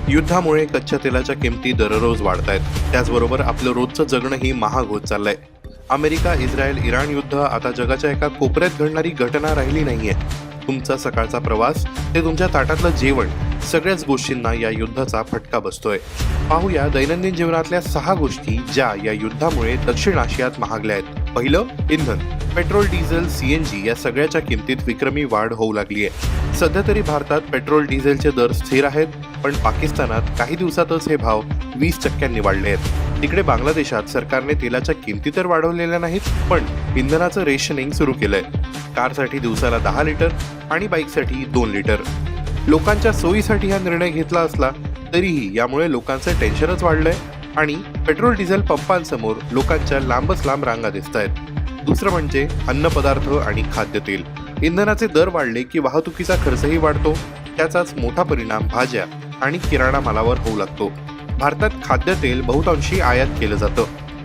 युद्धामुळे कच्च्या तेलाच्या किमती दररोज वाढत आहेत. त्याचबरोबर आपलं रोजचं जगणंही महाग होत चाललंय. अमेरिका, इस्रायल, इराण युद्ध आता जगाच्या एका कोपऱ्यात घडणारी घटना राहिली नाहीये. तुमचा सकाळचा प्रवास ते तुमच्या ताटातलं जेवण, सगळ्याच गोष्टींना या युद्धाचा फटका बसतोय. पाहूया दैनंदिन जीवनातल्या 6 गोष्टी ज्या या युद्धामुळे दक्षिण आशियात महागल्या आहेत. पहिलं, इंधन. पेट्रोल, डिझेल, सीएनजी या सगळ्याच्या किमतीत विक्रमी वाढ होऊ लागली आहे. सध्या तरी भारतात पेट्रोल डिझेलचे दर स्थिर आहेत, पण पाकिस्तानात काही दिवसातच हे भाव 20% वाढले आहेत. तिकडे बांगलादेशात सरकारने तेलाच्या किमती तर वाढवलेल्या नाहीत, पण इंधनाचं रेशनिंग सुरू केलंय. कारसाठी दिवसाला 10 लिटर आणि बाईकसाठी 2 लिटर. लोकांच्या सोयीसाठी हा निर्णय घेतला असला तरीही यामुळे लोकांचं टेन्शनच वाढलंय आणि पेट्रोल डिझेल पंपांसमोर लोकांच्या लांबच लांब रांगा दिसतायत. दुसरं म्हणजे अन्नपदार्थ आणि खाद्यतेल. इंधनाचे दर वाढले की वाहतुकीचा खर्चही वाढतो. त्याचाच मोठा परिणाम भाज्या आणि किराणा मालावर होऊ लागतो. भारतात खाद्यतेल बहुतांशी आयात केलं जातं,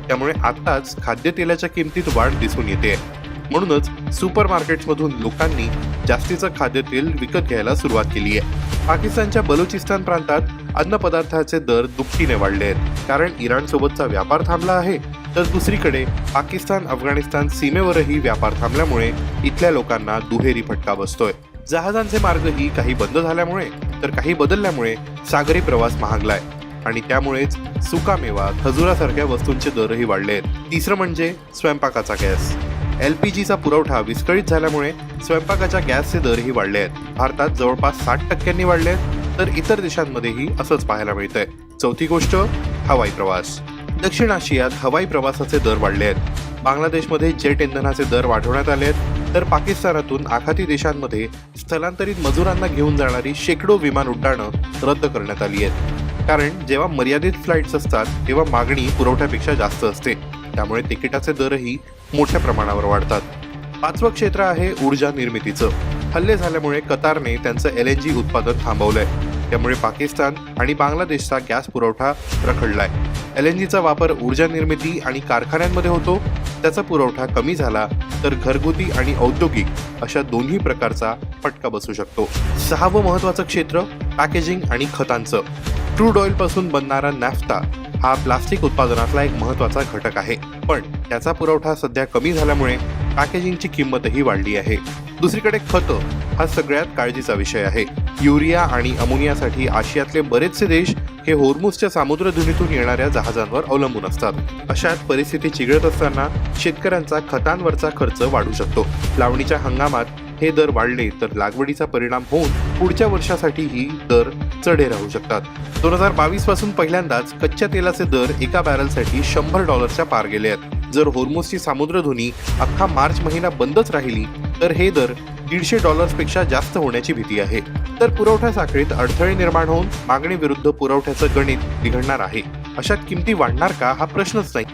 त्यामुळे आत्ताच खाद्यतेलाच्या किमतीत वाढ दिसून येते. म्हणूनच सुपर मार्केट्समधून लोकांनी जास्तीचं खाद्यतेल विकत घ्यायला सुरुवात केली आहे. पाकिस्तानच्या बलुचिस्तान प्रांतात अन्नपदार्थाचे दर दुपटीने वाढले आहेत, कारण इराणसोबतचा व्यापार थांबला आहे. तर दुसरीकडे पाकिस्तान अफगाणिस्तान सीमेवरही व्यापार थांबल्यामुळे इथल्या लोकांना दुहेरी फटका बसतोय. जहाजांचे मार्गही काही बंद झाल्यामुळे तर काही बदलल्यामुळे सागरी प्रवास महागलाय आणि त्यामुळेच सुकामेवा, खजुरासारख्या वस्तूंचे दरही वाढले आहेत. तिसरं म्हणजे स्वयंपाकाचा गॅस. LPGचा पुरवठा विस्कळीत झाल्यामुळे स्वयंपाकाच्या गॅसचे दरही वाढले आहेत. भारतात जवळपास 60% वाढले आहेत, तर इतर देशांमध्येही असंच पाहायला मिळतंय. चौथी गोष्ट, हवाई प्रवास. दक्षिण आशियात हवाई प्रवासाचे दर वाढले आहेत. बांगलादेशमध्ये जेट इंधनाचे दर वाढवण्यात आले आहेत, तर पाकिस्तानातून आखाती देशांमध्ये स्थलांतरित मजुरांना घेऊन जाणारी शेकडो विमान उड्डाणं रद्द करण्यात आली आहेत. कारण जेव्हा मर्यादित फ्लाईट्स असतात तेव्हा मागणी पुरवठ्यापेक्षा जास्त असते, त्यामुळे तिकिटाचे दरही मोठ्या प्रमाणावर वाढतात. 5वं क्षेत्र आहे ऊर्जा निर्मितीचं. हल्ले झाल्यामुळे कतारने त्यांचं LNG उत्पादन थांबवलंय, त्यामुळे पाकिस्तान आणि बांगलादेशचा गॅस पुरवठा रखडलाय. LNGचा वापर ऊर्जा निर्मिती आणि कारखान्यांमध्ये होतो. त्याचा पुरवठा कमी झाला तर घरगुती आणि औद्योगिक अशा दोन्ही प्रकारचा फटका बसू शकतो. 6वं महत्त्वाचं क्षेत्र, पॅकेजिंग आणि खतांचं. क्रूड ऑइल पासून बनणारा नॅफ्ता हा प्लास्टिक उत्पादनातला एक महत्त्वाचा घटक आहे, पण त्याचा पुरवठा सध्या कमी झाल्यामुळे पॅकेजिंगची किंमतही वाढली आहे. दुसरीकडे खतं हा सगळ्यात काळजीचा विषय आहे. युरिया आणि अमोनियासाठी आशियातले बरेचसे देश हे होर्मुझच्या सामुद्रधुनीतून येणाऱ्या जहाजांवर अवलंबून असतात. अशात परिस्थिती चिघळत असताना शेतकऱ्यांचा खतांवरचा खर्च वाढू शकतो. लावणीच्या हंगामात हे दर वाढले तर लागवडीचा परिणाम होऊन पुढच्या वर्षासाठीही दर चढे राहू शकतात. 2022 पासून पहिल्यांदाच कच्च्या तेलाचे दर एका बॅरलसाठी $100च्या पार गेले आहेत. जर होर्मुझची सामुद्रधुनी अख्खा मार्च महिना बंदच राहिली तर हे दर $150 पेक्षा जास्त होण्याची भीती आहे. तर पुरवठा साखळीत अडथळे निर्माण होऊन मागणी विरुद्ध पुरवठ्याचं गणित बिघडणार आहे. अशात किमती वाढणार का हा प्रश्नच नाही.